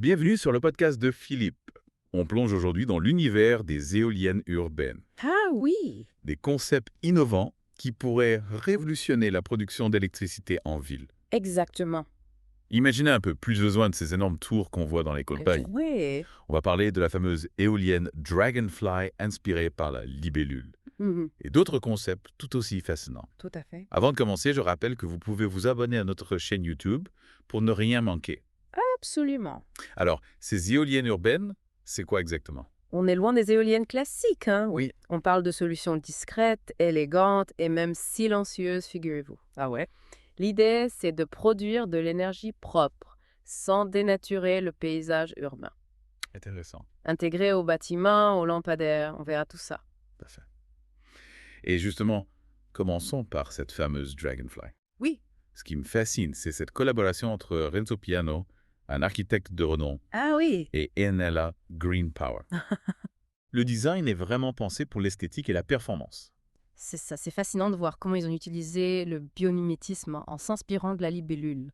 Bienvenue sur le podcast de Philippe. On plonge aujourd'hui dans l'univers des éoliennes urbaines. Ah oui, Des concepts innovants qui pourraient révolutionner la production d'électricité en ville. exactement. Imaginez un peu, plus besoin de ces énormes tours qu'on voit dans les campagnes. Oui. On va parler de la fameuse éolienne Dragonfly inspirée par la libellule. Mhm, Et d'autres concepts tout aussi fascinants. tout à fait. Avant de commencer, je rappelle que vous pouvez vous abonner à notre chaîne YouTube pour ne rien manquer. Absolument. Alors, ces éoliennes urbaines, c'est quoi exactement? On est loin des éoliennes classiques, hein? Oui. On parle de solutions discrètes, élégantes et même silencieuses, figurez-vous. Ah ouais? L'idée, c'est de produire de l'énergie propre, sans dénaturer le paysage urbain. Intéressant. Intégré aux bâtiments, aux lampadaires, on verra tout ça. Parfait. Et justement, commençons par cette fameuse Dragonfly. Oui. Ce qui me fascine, c'est cette collaboration entre Renzo Piano, un architecte de renom, Ah oui. et Enela Green Power. Le design est vraiment pensé pour l'esthétique et la performance. C'est ça, c'est fascinant de voir comment ils ont utilisé le biomimétisme en s'inspirant de la libellule.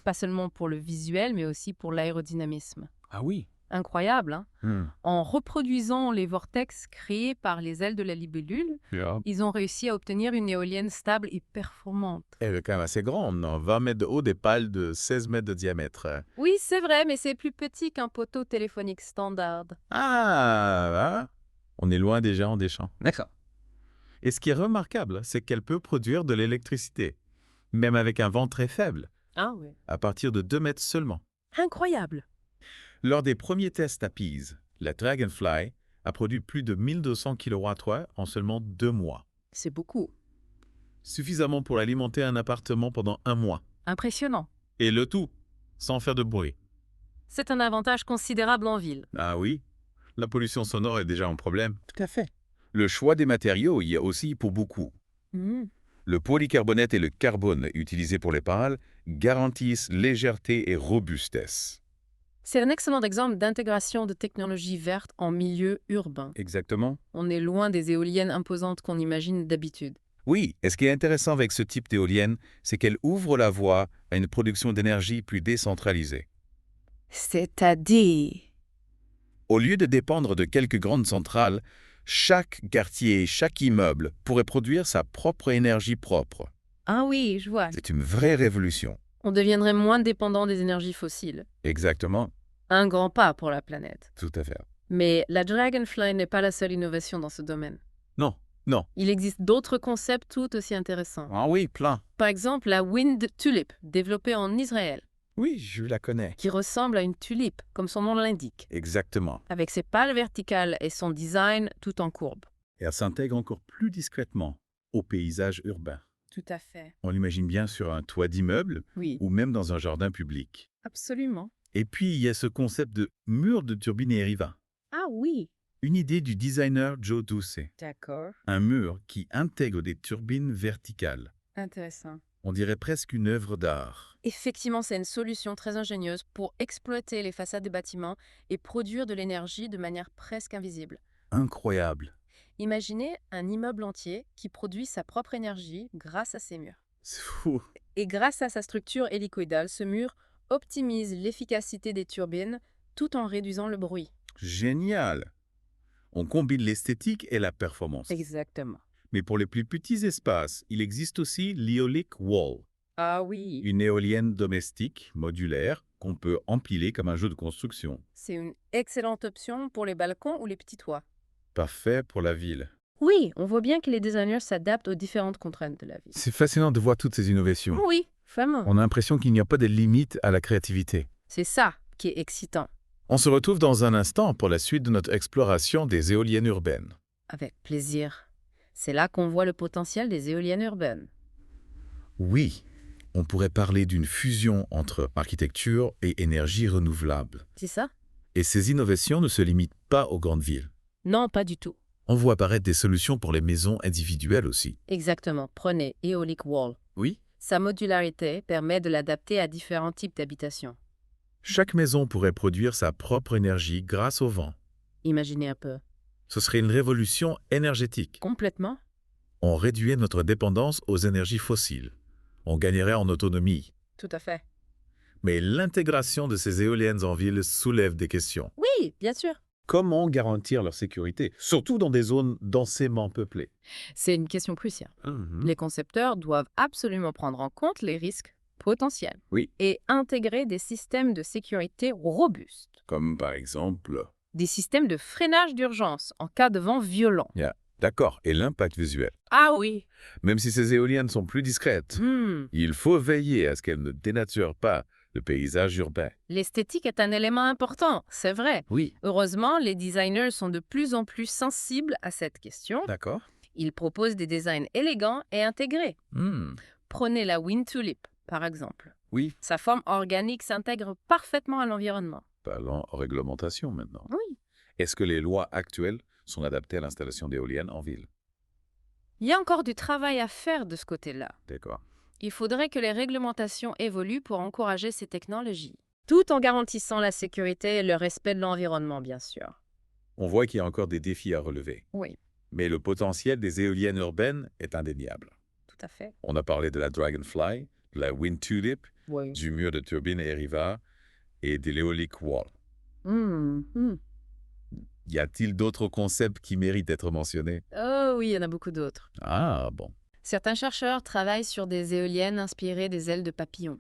Pas seulement pour le visuel, mais aussi pour l'aérodynamisme. Ah oui. Incroyable, hein? En reproduisant les vortex créés par les ailes de la libellule, ils ont réussi à obtenir une éolienne stable et performante. Elle est quand même assez grande, non? 20 mètres de haut, des pales de 16 mètres de diamètre. Oui, c'est vrai, mais c'est plus petit qu'un poteau téléphonique standard. Ah, on est loin des géants des champs. D'accord. Et ce qui est remarquable, c'est qu'elle peut produire de l'électricité, même avec un vent très faible, Ah oui. à partir de 2 mètres seulement. Incroyable. Lors des premiers tests à Pise, la Dragonfly a produit plus de 1200 kWh en seulement 2 mois. C'est beaucoup. Suffisamment pour alimenter un appartement pendant 1 mois. Impressionnant. Et le tout, sans faire de bruit. C'est un avantage considérable en ville. Ah oui, la pollution sonore est déjà un problème. Tout à fait. Le choix des matériaux y est aussi pour beaucoup. Le polycarbonate et le carbone utilisés pour les pales garantissent légèreté et robustesse. C'est un excellent exemple d'intégration de technologies vertes en milieu urbain. Exactement. On est loin des éoliennes imposantes qu'on imagine d'habitude. Oui, et ce qui est intéressant avec ce type d'éolienne, c'est qu'elle ouvre la voie à une production d'énergie plus décentralisée. C'est-à-dire... Au lieu de dépendre de quelques grandes centrales, chaque quartier, chaque immeuble pourrait produire sa propre énergie propre. Ah oui, je vois. C'est une vraie révolution. On deviendrait moins dépendant des énergies fossiles. Exactement, Un grand pas pour la planète. tout à fait. Mais la Dragonfly n'est pas la seule innovation dans ce domaine. Non. Il existe d'autres concepts tout aussi intéressants. Ah oui, plein. Par exemple, la Wind Tulip, développée en Israël, Oui, je la connais. qui ressemble à une tulipe, comme son nom l'indique, Exactement. avec ses pales verticales et son design tout en courbe. Et elle s'intègre encore plus discrètement au paysage urbain. Tout à fait. On l'imagine bien sur un toit d'immeuble Oui, ou même dans un jardin public. absolument. Et puis, il y a ce concept de mur de turbine Eriva. Ah oui. Une idée du designer Joe Doucet. D'accord. Un mur qui intègre des turbines verticales. Intéressant. On dirait presque une œuvre d'art. Effectivement, c'est une solution très ingénieuse pour exploiter les façades des bâtiments et produire de l'énergie de manière presque invisible. Incroyable. Imaginez un immeuble entier qui produit sa propre énergie grâce à ses murs. C'est fou. Et grâce à sa structure hélicoïdale, ce mur optimise l'efficacité des turbines tout en réduisant le bruit. Génial. On combine l'esthétique et la performance. Exactement. Mais pour les plus petits espaces, il existe aussi l'Eolic Wall, Ah oui. une éolienne domestique modulaire qu'on peut empiler comme un jeu de construction. C'est une excellente option pour les balcons ou les petits toits. Parfait pour la ville. Oui, on voit bien que les designers s'adaptent aux différentes contraintes de la vie. C'est fascinant de voir toutes ces innovations. Oui, vraiment. On a l'impression qu'il n'y a pas de limite à la créativité. C'est ça qui est excitant. On se retrouve dans un instant pour la suite de notre exploration des éoliennes urbaines. Avec plaisir. C'est là qu'on voit le potentiel des éoliennes urbaines. Oui, on pourrait parler d'une fusion entre architecture et énergie renouvelable. C'est ça? Et ces innovations ne se limitent pas aux grandes villes. Non, pas du tout. On voit apparaître des solutions pour les maisons individuelles aussi. Exactement. Prenez Eolic Wall. Oui. Sa modularité permet de l'adapter à différents types d'habitations. Chaque maison pourrait produire sa propre énergie grâce au vent. Imaginez un peu. Ce serait une révolution énergétique. Complètement. On réduirait notre dépendance aux énergies fossiles. On gagnerait en autonomie. Tout à fait. Mais l'intégration de ces éoliennes en ville soulève des questions. Oui, bien sûr. Comment garantir leur sécurité, surtout dans des zones densément peuplées? C'est une question cruciale. Mhm. Les concepteurs doivent absolument prendre en compte les risques potentiels Oui. et intégrer des systèmes de sécurité robustes. Comme par exemple... Des systèmes de freinage d'urgence en cas de vent violent. D'accord, et l'impact visuel. Ah oui. Même si ces éoliennes sont plus discrètes, il faut veiller à ce qu'elles ne dénaturent pas le paysage urbain. L'esthétique est un élément important, c'est vrai. Oui. Heureusement, les designers sont de plus en plus sensibles à cette question. D'accord. Ils proposent des designs élégants et intégrés. Prenez la Wind Tulip, par exemple. Oui. Sa forme organique s'intègre parfaitement à l'environnement. Parlons réglementation maintenant. Oui. Est-ce que les lois actuelles sont adaptées à l'installation d'éoliennes en ville? Il y a encore du travail à faire de ce côté-là. D'accord. Il faudrait que les réglementations évoluent pour encourager ces technologies, tout en garantissant la sécurité et le respect de l'environnement, bien sûr. On voit qu'il y a encore des défis à relever. Oui, Mais le potentiel des éoliennes urbaines est indéniable. tout à fait. On a parlé de la Dragonfly, de la Wind Tulip, Oui. du mur de turbine Eriva et de l'éolic wall. Y a-t-il d'autres concepts qui méritent d'être mentionnés? Oh oui, il y en a beaucoup d'autres. Ah, bon. Certains chercheurs travaillent sur des éoliennes inspirées des ailes de papillons,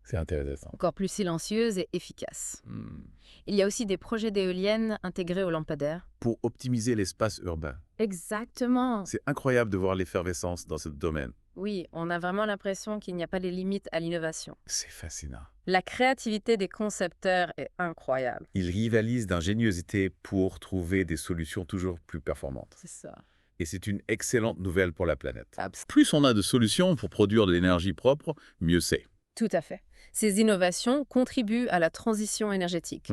C'est intéressant. encore plus silencieuses et efficaces. Il y a aussi des projets d'éoliennes intégrées aux lampadaires. Pour optimiser l'espace urbain. Exactement. C'est incroyable de voir l'effervescence dans ce domaine. Oui, on a vraiment l'impression qu'il n'y a pas de limite à l'innovation. C'est fascinant. La créativité des concepteurs est incroyable. Ils rivalisent d'ingéniosité pour trouver des solutions toujours plus performantes. C'est ça. Et c'est une excellente nouvelle pour la planète. Abs- Plus on a de solutions pour produire de l'énergie propre, mieux c'est. Tout à fait. Ces innovations contribuent à la transition énergétique.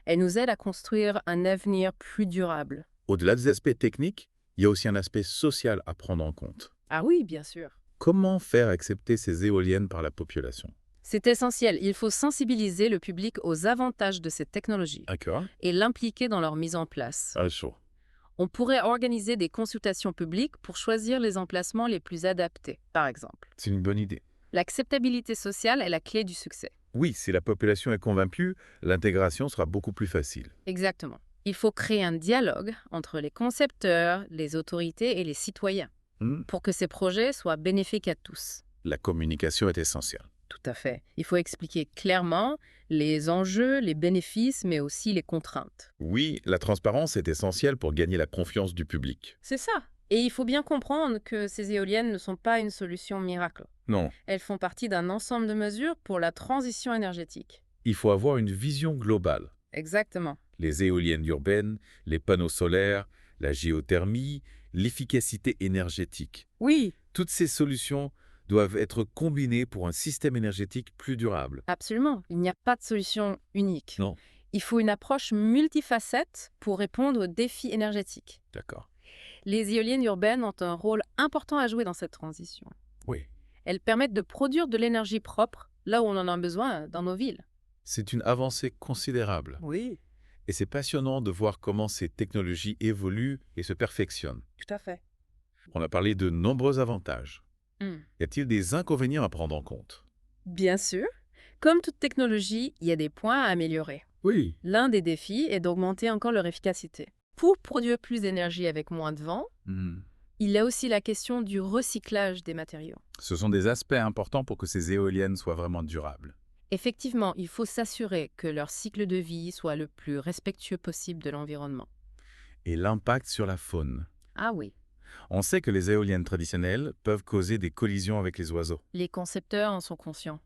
Elles nous aident à construire un avenir plus durable. Au-delà des aspects techniques, il y a aussi un aspect social à prendre en compte. Ah oui, bien sûr. Comment faire accepter ces éoliennes par la population? C'est essentiel. Il faut sensibiliser le public aux avantages de ces technologies D'accord. et l'impliquer dans leur mise en place. Ah, chaud. On pourrait organiser des consultations publiques pour choisir les emplacements les plus adaptés, par exemple. C'est une bonne idée. L'acceptabilité sociale est la clé du succès. Oui, si la population est convaincue, l'intégration sera beaucoup plus facile. Exactement. Il faut créer un dialogue entre les concepteurs, les autorités et les citoyens pour que ces projets soient bénéfiques à tous. La communication est essentielle. Tout à fait. Il faut expliquer clairement les enjeux, les bénéfices, mais aussi les contraintes. Oui, la transparence est essentielle pour gagner la confiance du public. C'est ça. Et il faut bien comprendre que ces éoliennes ne sont pas une solution miracle. Non, Elles font partie d'un ensemble de mesures pour la transition énergétique. il faut avoir une vision globale. Exactement. Les éoliennes urbaines, les panneaux solaires, la géothermie, l'efficacité énergétique. Oui, Toutes ces solutions doivent être combinées pour un système énergétique plus durable. absolument. Il n'y a pas de solution unique. Non. Il faut une approche multifacette pour répondre aux défis énergétiques. D'accord. Les éoliennes urbaines ont un rôle important à jouer dans cette transition. Oui. Elles permettent de produire de l'énergie propre là où on en a besoin dans nos villes. C'est une avancée considérable. Oui, Et c'est passionnant de voir comment ces technologies évoluent et se perfectionnent. tout à fait. On a parlé de nombreux avantages. Y a-t-il des inconvénients à prendre en compte? Bien sûr. Comme toute technologie, il y a des points à améliorer. Oui. L'un des défis est d'augmenter encore leur efficacité. Pour produire plus d'énergie avec moins de vent, il y a aussi la question du recyclage des matériaux. Ce sont des aspects importants pour que ces éoliennes soient vraiment durables. Effectivement, il faut s'assurer que leur cycle de vie soit le plus respectueux possible de l'environnement. Et l'impact sur la faune. Ah oui. On sait que les éoliennes traditionnelles peuvent causer des collisions avec les oiseaux. Les concepteurs en sont conscients.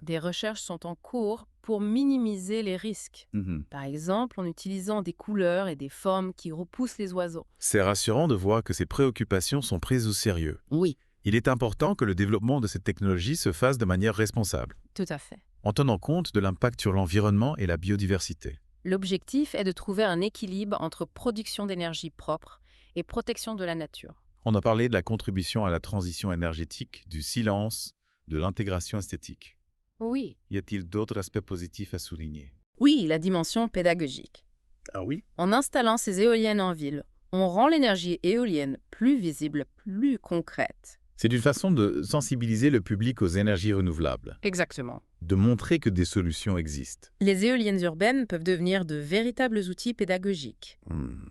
Des recherches sont en cours pour minimiser les risques. Par exemple, en utilisant des couleurs et des formes qui repoussent les oiseaux. C'est rassurant de voir que ces préoccupations sont prises au sérieux. Oui, Il est important que le développement de cette technologie se fasse de manière responsable, tout à fait. en tenant compte de l'impact sur l'environnement et la biodiversité. L'objectif est de trouver un équilibre entre production d'énergie propre et protection de la nature. On a parlé de la contribution à la transition énergétique, du silence, de l'intégration esthétique. Oui. Y a-t-il d'autres aspects positifs à souligner? Oui, la dimension pédagogique. Ah oui? En installant ces éoliennes en ville, on rend l'énergie éolienne plus visible, plus concrète. C'est une façon de sensibiliser le public aux énergies renouvelables. Exactement. de montrer que des solutions existent. Les éoliennes urbaines peuvent devenir de véritables outils pédagogiques,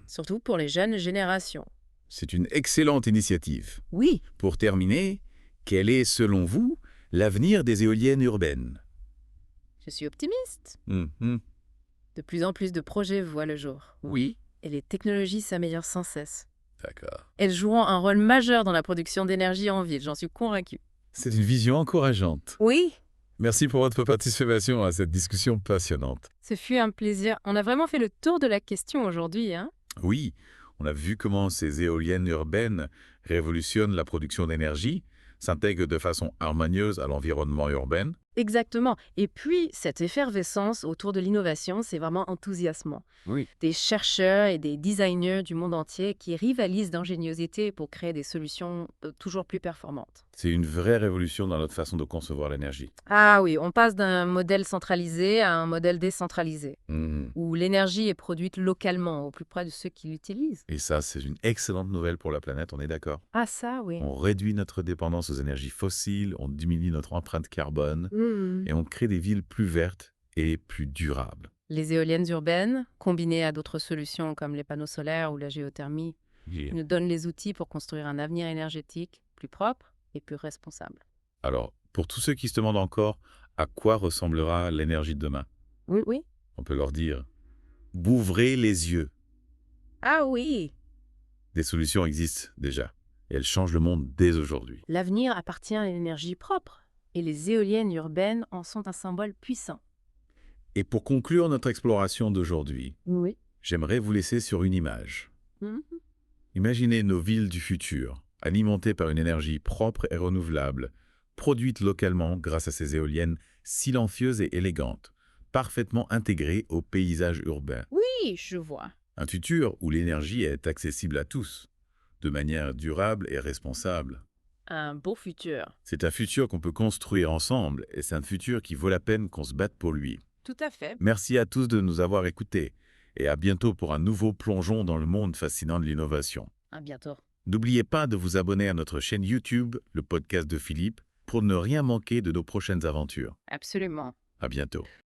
surtout pour les jeunes générations. C'est une excellente initiative. Oui, Pour terminer, quel est, selon vous, l'avenir des éoliennes urbaines? je suis optimiste. Mhm. De plus en plus de projets voient le jour. Oui. Et les technologies s'améliorent sans cesse. D'accord. Elles joueront un rôle majeur dans la production d'énergie en ville, j'en suis convaincue. C'est une vision encourageante. Oui, Merci pour votre participation à cette discussion passionnante. ce fut un plaisir. On a vraiment fait le tour de la question aujourd'hui, hein? Oui, on a vu comment ces éoliennes urbaines révolutionnent la production d'énergie, s'intègrent de façon harmonieuse à l'environnement urbain. Exactement. Et puis, cette effervescence autour de l'innovation, c'est vraiment enthousiasmant. Oui. Des chercheurs et des designers du monde entier qui rivalisent d'ingéniosité pour créer des solutions toujours plus performantes. C'est une vraie révolution dans notre façon de concevoir l'énergie. Ah oui, on passe d'un modèle centralisé à un modèle décentralisé, Mhm. où l'énergie est produite localement, au plus près de ceux qui l'utilisent. Et ça, c'est une excellente nouvelle pour la planète, on est d'accord? Ah ça, oui. On réduit notre dépendance aux énergies fossiles, on diminue notre empreinte carbone Mhm. et on crée des villes plus vertes et plus durables. Les éoliennes urbaines, combinées à d'autres solutions comme les panneaux solaires ou la géothermie, nous donnent les outils pour construire un avenir énergétique plus propre et plus responsable. Alors, pour tous ceux qui se demandent encore à quoi ressemblera l'énergie de demain, Oui. on peut leur dire « Bouvrez les yeux ». Ah oui. Des solutions existent déjà et elles changent le monde dès aujourd'hui. L'avenir appartient à l'énergie propre et les éoliennes urbaines en sont un symbole puissant. Et pour conclure notre exploration d'aujourd'hui, Oui. j'aimerais vous laisser sur une image. Imaginez nos villes du futur, alimentées par une énergie propre et renouvelable, produite localement grâce à ces éoliennes silencieuses et élégantes, parfaitement intégrées au paysage urbain. Oui, je vois. Un futur où l'énergie est accessible à tous, de manière durable et responsable. Un beau futur. C'est un futur qu'on peut construire ensemble et c'est un futur qui vaut la peine qu'on se batte pour lui. Tout à fait. Merci à tous de nous avoir écoutés et à bientôt pour un nouveau plongeon dans le monde fascinant de l'innovation. À bientôt. N'oubliez pas de vous abonner à notre chaîne YouTube, le podcast de Philippe, pour ne rien manquer de nos prochaines aventures. Absolument. À bientôt.